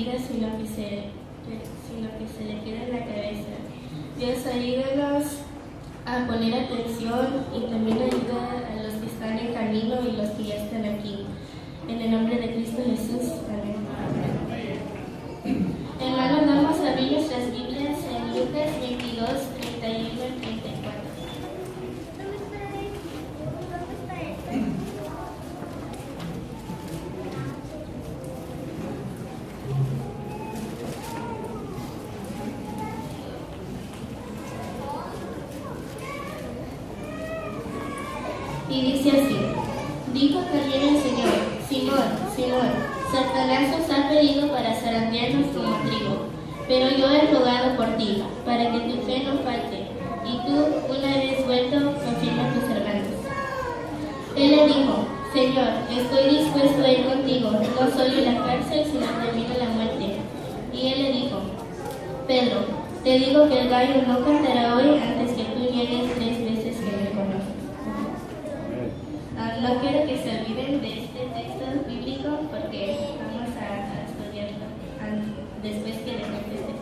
vida, sino que se le queda en la cabeza. Dios, ayúdanos a poner atención y también ayuda a los que están en camino y los que ya están aquí. En el nombre de Cristo Jesús. Amén. Hermanos, vamos a abrir nuestras Biblias en Lucas 22, 31 y 34. Y dice así: dijo también el Señor: Simón, Simón, Satanás os ha pedido para zarandearnos como trigo, pero yo he rogado por ti, para que tu fe no falte, y tú, una vez vuelto, confirma a tus hermanos. Él le dijo: Señor, estoy dispuesto a ir contigo, no solo a la cárcel, sino también a la muerte. Y él le dijo: Pedro, te digo que el gallo no cantará hoy antes que tú niegues 3 veces que me conoces. No quiero que se olviden de este texto bíblico porque vamos a estudiarlo después que les cuente este.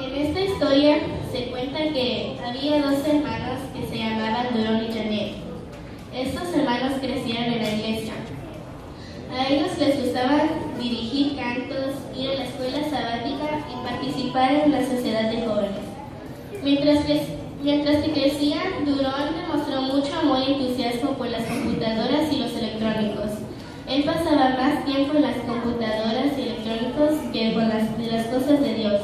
En esta historia se cuenta que había 2 hermanos que se llamaban Durón y Janet. Estos hermanos crecieron en la iglesia. A ellos les gustaba dirigir cantos, ir a la escuela sabática y participar en la sociedad de jóvenes. Mientras que crecían, Durón demostró mucho amor y entusiasmo por las computadoras y los electrónicos. Él pasaba más tiempo en las computadoras y electrónicos que con las cosas de Dios.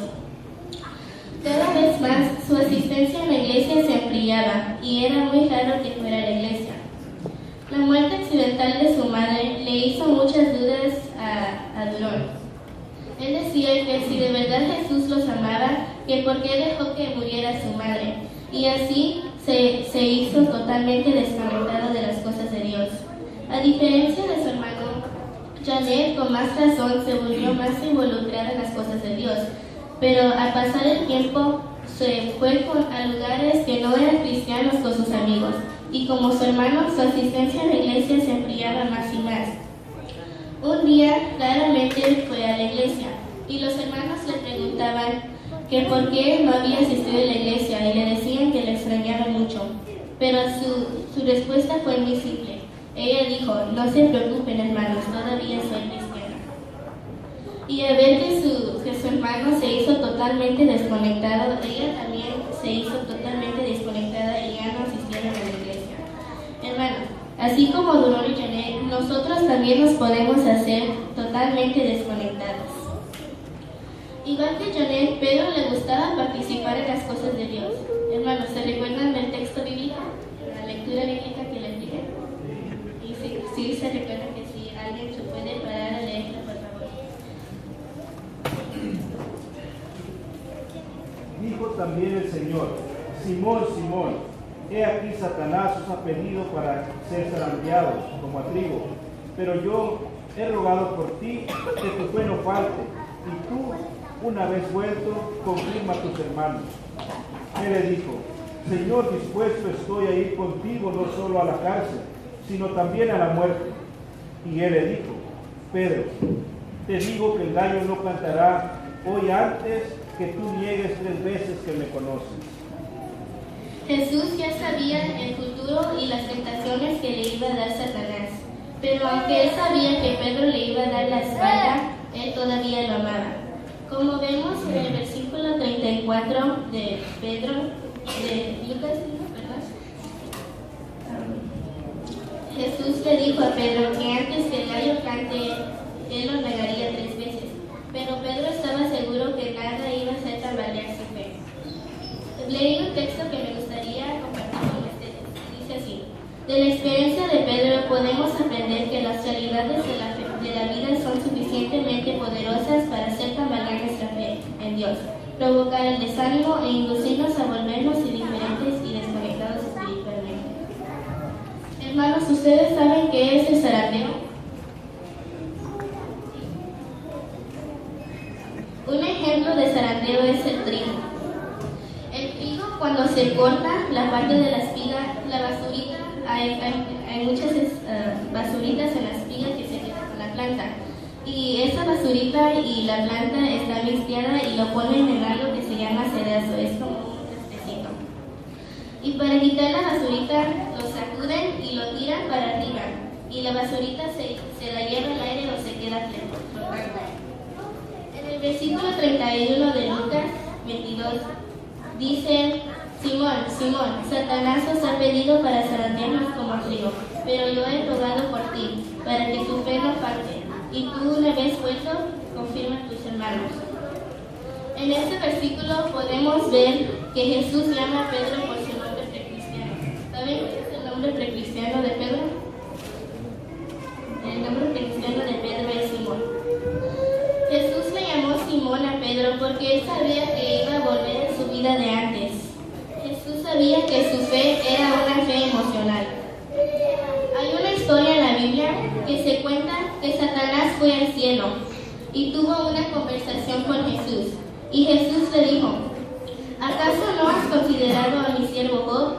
Cada vez más, su asistencia en la iglesia se enfriaba y era muy raro que fuera a la iglesia. La muerte accidental de su madre le hizo muchas dudas a Durón. Él decía que si de verdad Jesús los amaba, que por qué dejó que muriera su madre. Y así se hizo totalmente desconectado de las cosas de Dios. A diferencia de su hermano, Janet con más razón se volvió más involucrada en las cosas de Dios, pero al pasar el tiempo se fue a lugares que no eran cristianos con sus amigos, y como su hermano, su asistencia a la iglesia se enfriaba más y más. Un día, claramente fue a la iglesia, y los hermanos le preguntaban que por qué no había asistido a la iglesia y le decían que le extrañaban mucho. Pero su respuesta fue muy simple. Ella dijo: no se preocupen, hermanos, todavía soy cristiana. Y al ver que su hermano se hizo totalmente desconectado, ella también se hizo totalmente desconectada y ya no asistieron a la iglesia. Hermanos, así como Durón y Janet, nosotros también nos podemos hacer totalmente desconectados. Igual que Janet, Pedro le gustaba participar en las cosas de Dios. Hermanos, ¿se recuerdan del texto bíblico? La lectura bíblica que les dije. Y sí se recuerdan que si alguien se puede parar a leerla, por favor. Dijo también el Señor: Simón, Simón, he aquí Satanás os ha pedido para ser zarandeados como a trigo, pero yo he rogado por ti que tu fe no falte, y tú, una vez vuelto, confirma a tus hermanos. Él le dijo: Señor, dispuesto estoy a ir contigo no solo a la cárcel, sino también a la muerte. Y él le dijo: Pedro, te digo que el gallo no cantará hoy antes que tú niegues 3 veces que me conoces. Jesús ya sabía el futuro y las tentaciones que le iba a dar Satanás, pero aunque él sabía que Pedro le iba a dar la espalda, él todavía lo amaba. Como vemos en el versículo 34 de Pedro, de Lucas, ¿verdad? Jesús le dijo a Pedro que antes que el gallo cante, él lo negaría 3 veces, pero Pedro estaba seguro que nada iba a hacer tambalear su fe. Leí un texto que me gustaría compartir con ustedes. Dice así: de la experiencia de Pedro podemos aprender que las realidades de la vida son suficientemente poderosas para hacer tambalear nuestra fe en Dios, provocar el desánimo e inducirnos a volvernos indiferentes y desconectados espiritualmente. Hermanos, ¿ustedes saben qué es el zarandeo? Un ejemplo de zarandeo es el trigo. El trigo, cuando se corta la parte de la espiga, la basurita, hay muchas basuritas en la espiga que se quedan con la planta. Y esa basurita y la planta está mixteada y lo ponen en algo que se llama cedazo, es como un trastecito. Y para quitar la basurita lo sacuden y lo tiran para arriba. Y la basurita se la lleva al aire o se queda flotando. En el versículo 31 de Lucas 22 dice: Simón, Simón, Satanás os ha pedido para zarandearnos como trigo, pero yo he rogado por ti, para que tu fe no falte, y tú una vez vuelto, confirma a tus hermanos. En este versículo podemos ver que Jesús llama a Pedro por su nombre precristiano. ¿Saben cuál es el nombre precristiano de Pedro? El nombre precristiano de Pedro es Simón. Jesús le llamó Simón a Pedro porque él sabía que iba a volver a su vida de antes. Jesús sabía que su fe era una fe emocional. Hay una historia en la Biblia que se cuenta que Satanás fue al cielo y tuvo una conversación con Jesús. Y Jesús le dijo: ¿acaso no has considerado a mi siervo Job?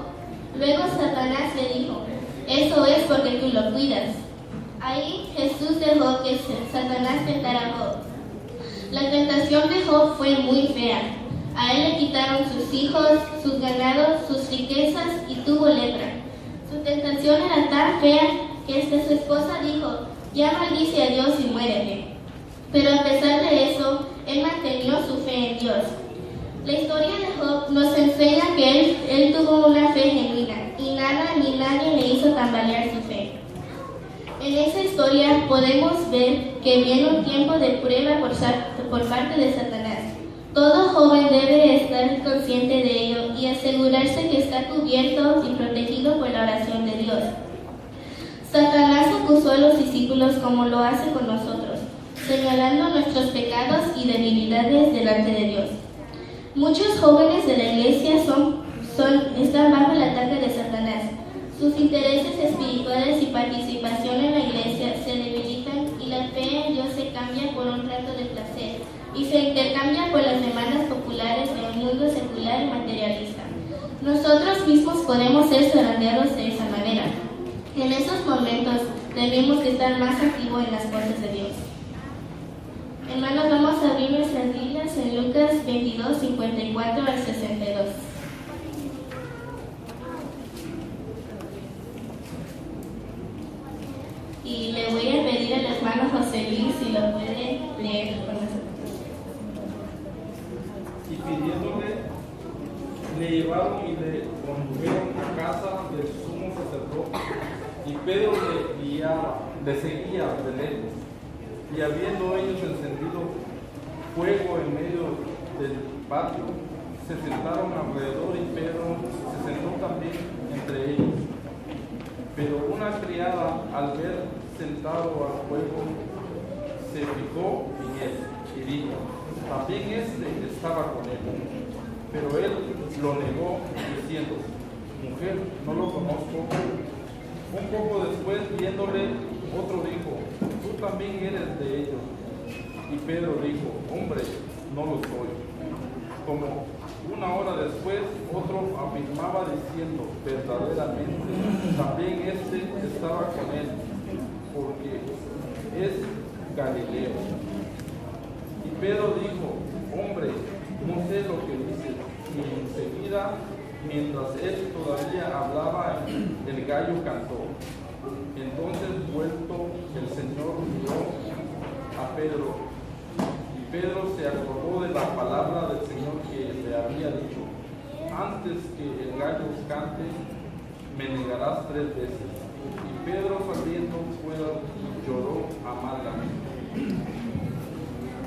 Luego Satanás le dijo: eso es porque tú lo cuidas. Ahí Jesús dejó que Satanás tentara a Job. La tentación de Job fue muy fea. A él le quitaron sus hijos, sus ganados, sus riquezas y tuvo lepra. Su tentación era tan fea que hasta su esposa dijo: ya maldice a Dios y muérete. Pero a pesar de eso, él mantenió su fe en Dios. La historia de Job nos enseña que él tuvo una fe genuina y nada ni nadie le hizo tambalear su fe. En esa historia podemos ver que viene un tiempo de prueba por parte de Satanás. Todo joven debe estar consciente de ello y asegurarse que está cubierto y protegido por la oración de Dios. Satanás acusó a los discípulos como lo hace con nosotros, señalando nuestros pecados y debilidades delante de Dios. Muchos jóvenes de la iglesia están bajo el ataque de Satanás. Sus intereses espirituales y participación en la iglesia se debilitan y la fe en Dios se cambia por un trato de placer y se intercambia por las demandas populares de un mundo secular y materialista. Nosotros mismos podemos ser zarandeados de esa manera. En esos momentos debemos estar más activos en las cosas de Dios. Hermanos, vamos a abrir nuestras Biblias en Lucas 22, 54 al 62. Y le voy a pedir al hermano José Luis si lo puede leer con nosotros. Y pidiéndole, le llevaron y le condujeron a casa del sumo sacerdote. Y Pedro le seguía de lejos. Y habiendo ellos encendido fuego en medio del patio, se sentaron alrededor y Pedro se sentó también entre ellos. Pero una criada, al ver sentado al fuego, se fijó en él y dijo: también este estaba con él. Pero él lo negó diciendo: mujer, no lo conozco. Un poco después, viéndole, otro dijo: tú también eres de ellos. Y Pedro dijo: hombre, no lo soy. Como una hora después, otro afirmaba diciendo: verdaderamente, también este estaba con él, porque es Galileo. Y Pedro dijo: hombre, no sé lo que dices. Y enseguida, mientras él todavía hablaba, el gallo cantó. Entonces, vuelto, el Señor miró a Pedro. Y Pedro se acordó de la palabra del Señor que le había dicho: antes que el gallo cante, me negarás 3 veces. Y Pedro, saliendo fuera, lloró amargamente.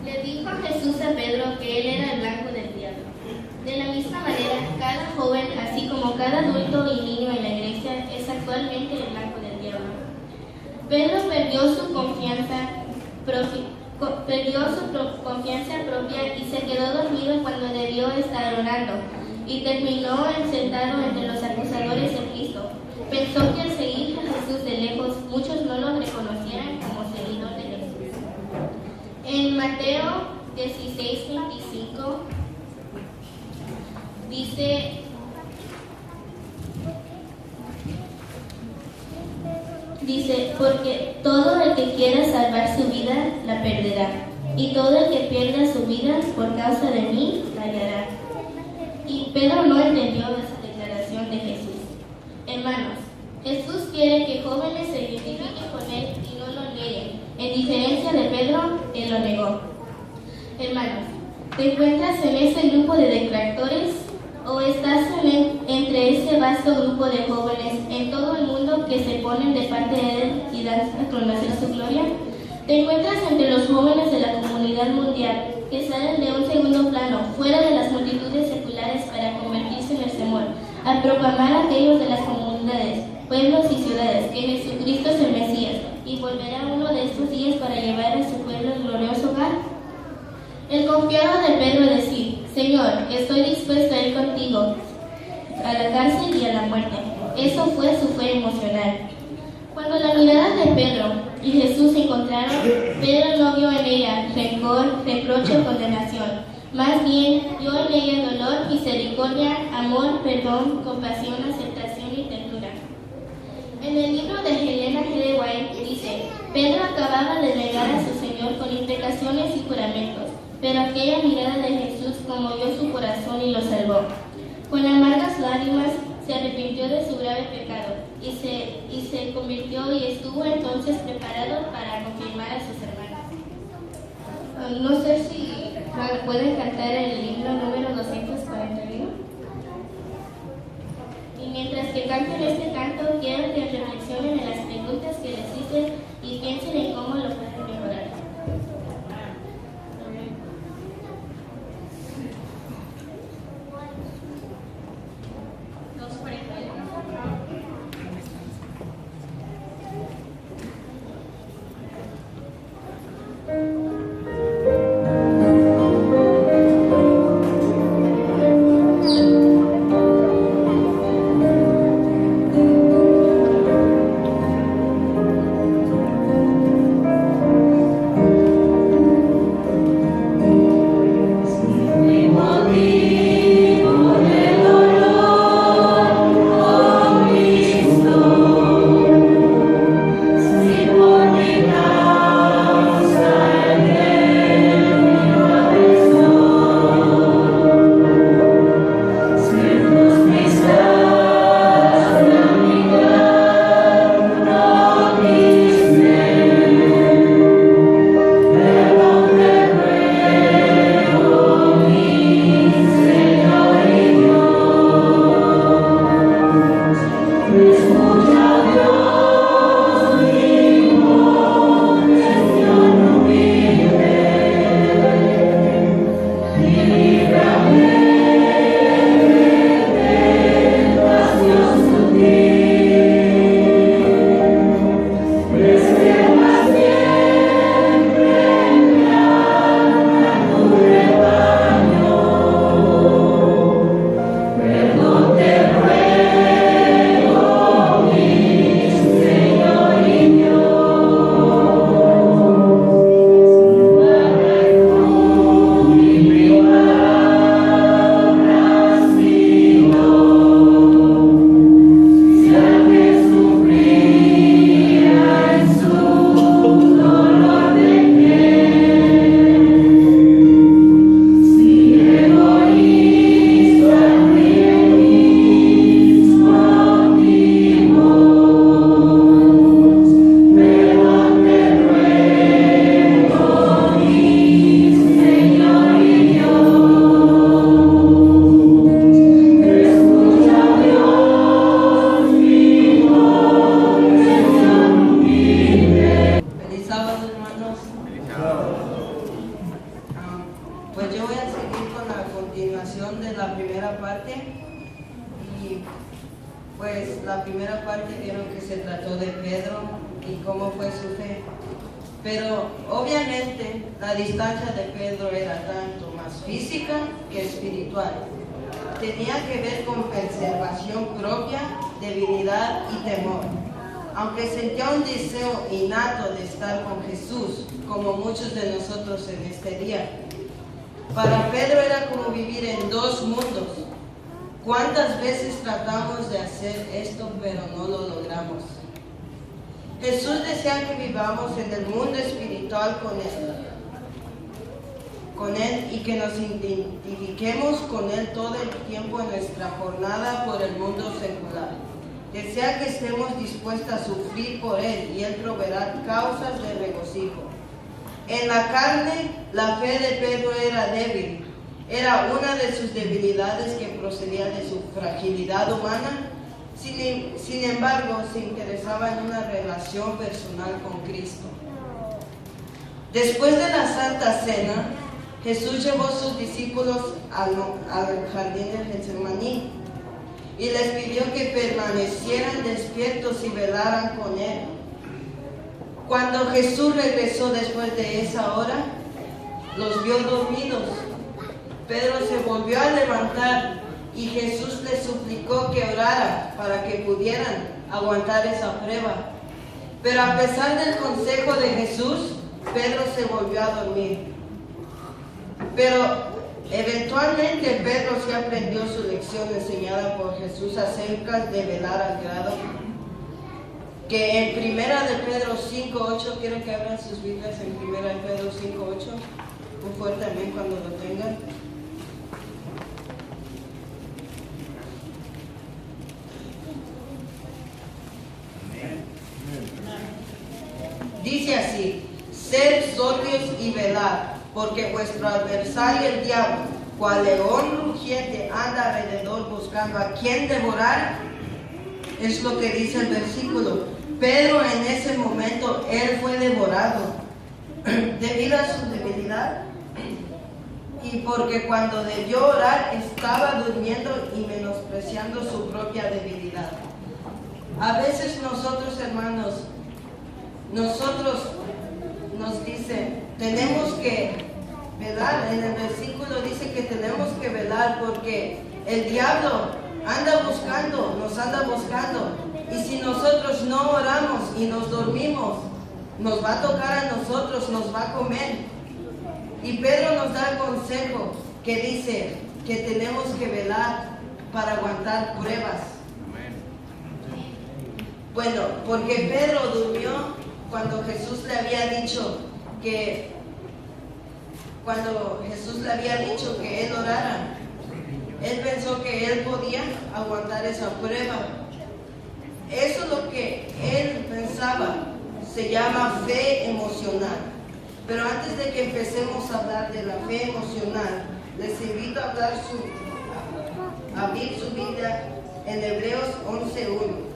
Le dijo Jesús a Pedro que él era el blanco del diablo. De la misma manera, cada joven, así como cada adulto y niño en la iglesia, es actualmente el blanco del diablo. Pedro perdió su confianza propia y se quedó dormido cuando debió estar orando, y terminó sentado entre los acusadores de Cristo. Pensó que al seguir a Jesús de lejos, muchos no lo reconocieran como seguidor de Jesús. En Mateo 16:25 dice: Dice, porque todo el que quiera salvar su vida, la perderá. Y todo el que pierda su vida por causa de mí, la hallará. Y Pedro no entendió esa declaración de Jesús. Hermanos, Jesús quiere que jóvenes se identifiquen con Él y no lo nieguen. En diferencia de Pedro, Él lo negó. Hermanos, ¿te encuentras en ese grupo de detractores o estás entre ese vasto grupo de jóvenes en todo el mundo que se ponen de parte de Él y dan a conocer su gloria? ¿Te encuentras entre los jóvenes de la comunidad mundial que salen de un segundo plano, fuera de las multitudes seculares para convertirse en el Señor, a proclamar a aquellos de las comunidades, pueblos y ciudades que Jesucristo es el Mesías y volverá uno de estos días para llevar a su pueblo el glorioso hogar? El confiado de Pedro decir, Señor, estoy dispuesto a ir contigo a la cárcel y a la muerte. Eso fue su fe emocional. Cuando la mirada de Pedro y Jesús se encontraron, Pedro no vio en ella rencor, reproche o condenación. Más bien, vio en ella dolor, misericordia, amor, perdón, compasión, aceptación y ternura. En el libro de Helena G. de White dice, Pedro acababa de negar a su Señor con imprecaciones y juramentos, pero aquella mirada de Jesús conmovió su corazón y lo salvó. Con amargas lágrimas se arrepintió de su grave pecado y se convirtió y estuvo entonces preparado para confirmar a sus hermanos. No sé si pueden cantar el libro número 241. Y mientras que canten este canto, quiero que reflexionen en las preguntas que les hice y piensen en cómo lo pueden mejorar. La primera parte vieron que se trató de Pedro y cómo fue su fe. Pero obviamente la distancia de Pedro era tanto más física que espiritual. Tenía que ver con preservación propia, debilidad y temor. Aunque sentía un deseo innato de estar con Jesús, como muchos de nosotros en este día. Para Pedro era como vivir en dos mundos. ¿Cuántas veces tratamos de hacer esto, pero no lo logramos? Jesús desea que vivamos en el mundo espiritual con Él y que nos identifiquemos con Él todo el tiempo en nuestra jornada por el mundo secular. Desea que estemos dispuestos a sufrir por Él y Él proveerá causas de regocijo. En la carne, la fe de Pedro era débil. Era una de sus debilidades que procedía de su fragilidad humana. Sin embargo, se interesaba en una relación personal con Cristo. Después de la Santa Cena, Jesús llevó a sus discípulos al jardín de Getsemaní y les pidió que permanecieran despiertos y velaran con Él. Cuando Jesús regresó después de esa hora, los vio dormidos. Pedro se volvió a levantar y Jesús les suplicó que orara para que pudieran aguantar esa prueba. Pero a pesar del consejo de Jesús, Pedro se volvió a dormir. Pero eventualmente Pedro sí aprendió su lección enseñada por Jesús acerca de velar al grado que en 1 de Pedro 5:8, quiero que abran sus Biblias en 1 de Pedro 5:8, muy fuerte también cuando lo tengan. Dice así: sed sobrios y velad, porque vuestro adversario el diablo, cual león rugiente, anda alrededor buscando a quien devorar. Es lo que dice el versículo. Pedro en ese momento, él fue devorado debido a su debilidad y porque cuando debió orar estaba durmiendo y menospreciando su propia debilidad. A veces nosotros, hermanos, nos dice, tenemos que velar. En el versículo dice que tenemos que velar porque el diablo nos anda buscando. Y si nosotros no oramos y nos dormimos, nos va a tocar a nosotros, nos va a comer. Y Pedro nos da el consejo que dice que tenemos que velar para aguantar pruebas. Bueno, porque Pedro durmió cuando Jesús le había dicho que él orara. Él pensó que él podía aguantar esa prueba. Eso es lo que él pensaba. Se llama fe emocional. Pero antes de que empecemos a hablar de la fe emocional, les invito a abrir su Biblia en Hebreos 11:1.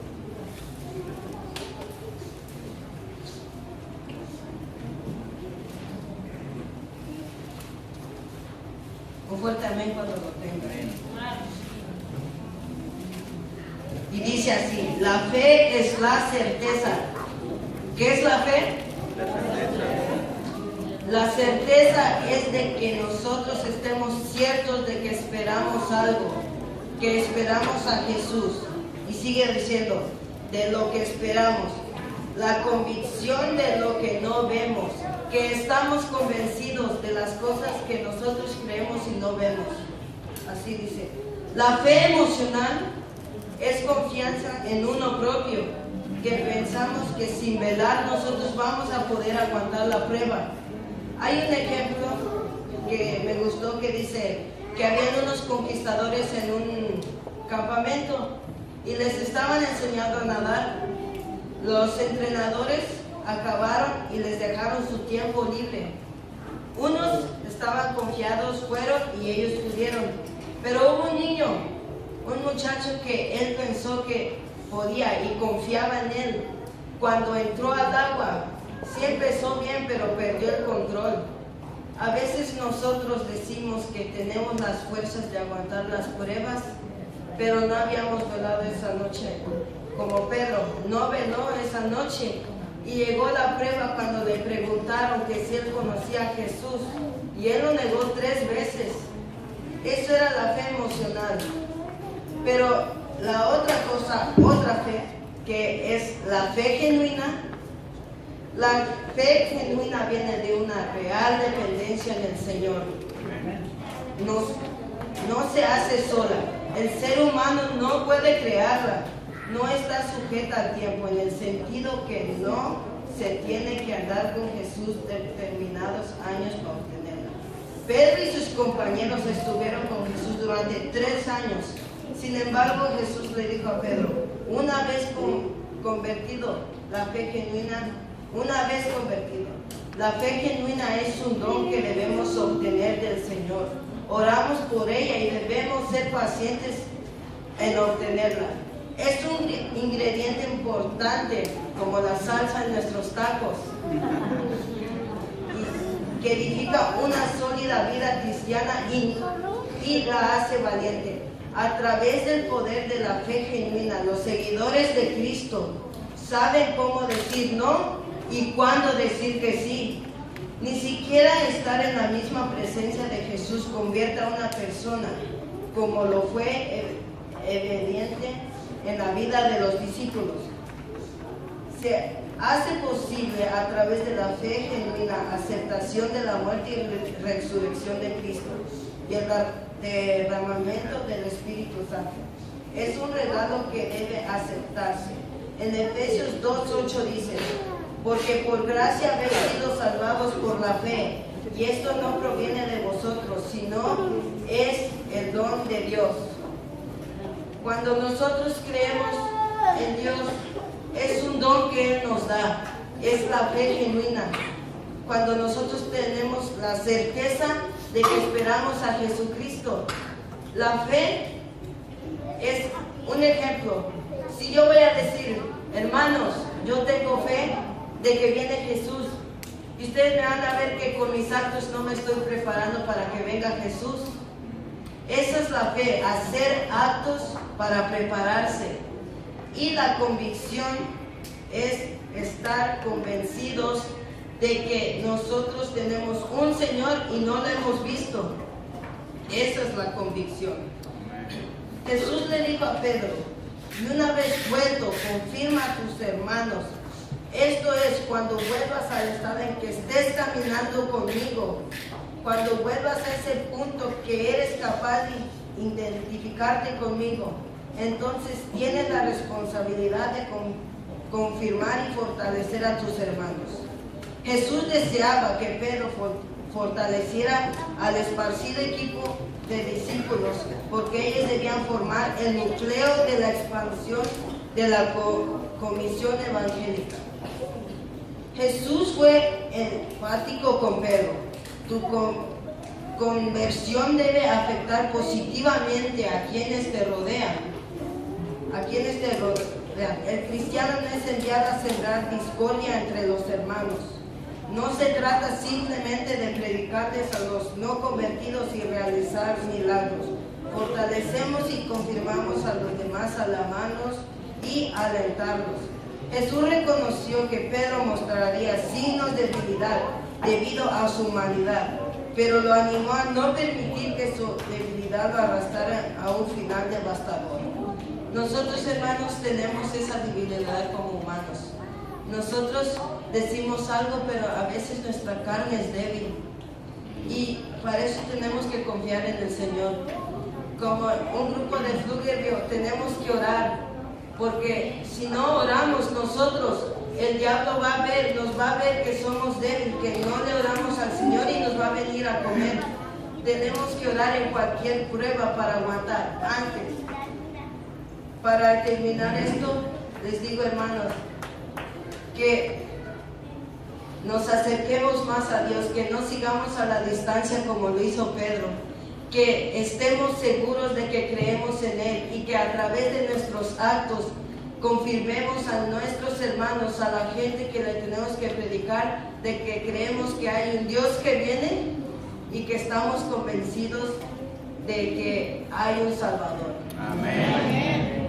Un fuerte amén cuando lo tengan. Y dice así: la fe es la certeza. ¿Qué es la fe? La certeza es de que nosotros estemos ciertos de que esperamos algo, que esperamos a Jesús. Y sigue diciendo, de lo que esperamos. La convicción de lo que no vemos, que estamos convencidos de las cosas que nosotros creemos y no vemos. Así dice. La fe emocional es confianza en uno propio, que pensamos que sin velar nosotros vamos a poder aguantar la prueba. Hay un ejemplo que me gustó que dice que habían unos conquistadores en un campamento y les estaban enseñando a nadar. Los entrenadores acabaron y les dejaron su tiempo libre. Unos estaban confiados, fueron y ellos pudieron. Pero hubo un niño, un muchacho que él pensó que podía y confiaba en él. Cuando entró al agua, sí empezó bien, pero perdió el control. A veces nosotros decimos que tenemos las fuerzas de aguantar las pruebas, pero no habíamos velado esa noche. Como Pedro, no veló esa noche. Y llegó la prueba cuando le preguntaron que si él conocía a Jesús. Y él lo negó 3 veces. Eso era la fe emocional. Pero la otra cosa, otra fe, que es la fe genuina. La fe genuina viene de una real dependencia en el Señor. No se hace sola. El ser humano no puede crearla. no está sujeta al tiempo, en el sentido que no se tiene que andar con Jesús determinados años para obtenerla. Pedro y sus compañeros estuvieron con Jesús durante 3 años. Sin embargo, Jesús le dijo a Pedro, una vez convertido, la fe genuina es un don que debemos obtener del Señor. Oramos por ella y debemos ser pacientes en obtenerla. Es un ingrediente importante como la salsa en nuestros tacos, que edifica una sólida vida cristiana y la hace valiente. A través del poder de la fe genuina, los seguidores de Cristo saben cómo decir no y cuándo decir que sí. Ni siquiera estar en la misma presencia de Jesús convierte a una persona, como lo fue evidente en la vida de los discípulos. Se hace posible a través de la fe genuina, aceptación de la muerte y resurrección de Cristo y el derramamiento del Espíritu Santo. Es un regalo que debe aceptarse. En Efesios 2:8 dice, porque por gracia habéis sido salvados por la fe, y esto no proviene de vosotros, sino es el don de Dios. Cuando nosotros creemos en Dios, es un don que Él nos da, es la fe genuina. Cuando nosotros tenemos la certeza de que esperamos a Jesucristo, la fe es un ejemplo. Si yo voy a decir, hermanos, yo tengo fe de que viene Jesús, y ustedes me van a ver que con mis actos no me estoy preparando para que venga Jesús. Esa es la fe, hacer actos para prepararse. Y la convicción es estar convencidos de que nosotros tenemos un Señor y no lo hemos visto. Esa es la convicción. Jesús le dijo a Pedro, y una vez vuelto, confirma a tus hermanos. Esto es, cuando vuelvas al estado en que estés caminando conmigo, cuando vuelvas a ese punto que eres capaz de identificarte conmigo, entonces tienes la responsabilidad de confirmar y fortalecer a tus hermanos. Jesús deseaba que Pedro fortaleciera al esparcido equipo de discípulos, porque ellos debían formar el núcleo de la expansión de la comisión evangélica. Jesús fue enfático con Pedro. Tu conversión debe afectar positivamente a quienes te rodean. El cristiano no es enviado a sembrar discordia entre los hermanos. No se trata simplemente de predicarles a los no convertidos y realizar milagros. Fortalecemos y confirmamos a los demás, alabarlos y alentarlos. Jesús reconoció que Pedro mostraría signos de debilidad debido a su humanidad, pero lo animó a no permitir que su debilidad lo arrastrara a un final devastador. Nosotros, hermanos, tenemos esa debilidad como humanos. Nosotros decimos algo, pero a veces nuestra carne es débil. Y para eso tenemos que confiar en el Señor. Como un grupo de Flugerville tenemos que orar, porque si no oramos nosotros, el diablo nos va a ver que somos débiles, que no le oramos al Señor y nos va a venir a comer. Tenemos que orar en cualquier prueba para aguantar. Antes, para terminar esto, les digo, hermanos, que nos acerquemos más a Dios, que no sigamos a la distancia como lo hizo Pedro, que estemos seguros de que creemos en Él y que a través de nuestros actos confirmemos a nuestros hermanos, a la gente que le tenemos que predicar, de que creemos que hay un Dios que viene y que estamos convencidos de que hay un Salvador. Amén.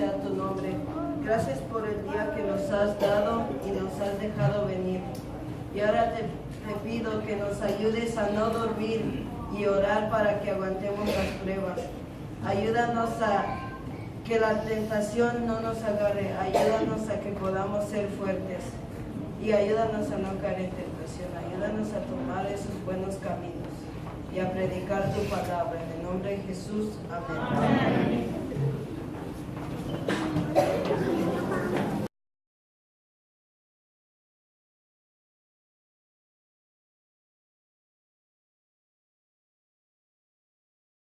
sea tu nombre. Gracias por el día que nos has dado y nos has dejado venir. Y ahora te pido que nos ayudes a no dormir y orar para que aguantemos las pruebas. Ayúdanos a que la tentación no nos agarre. Ayúdanos a que podamos ser fuertes. Y ayúdanos a no caer en tentación. Ayúdanos a tomar esos buenos caminos y a predicar tu palabra. En el nombre de Jesús. Amén.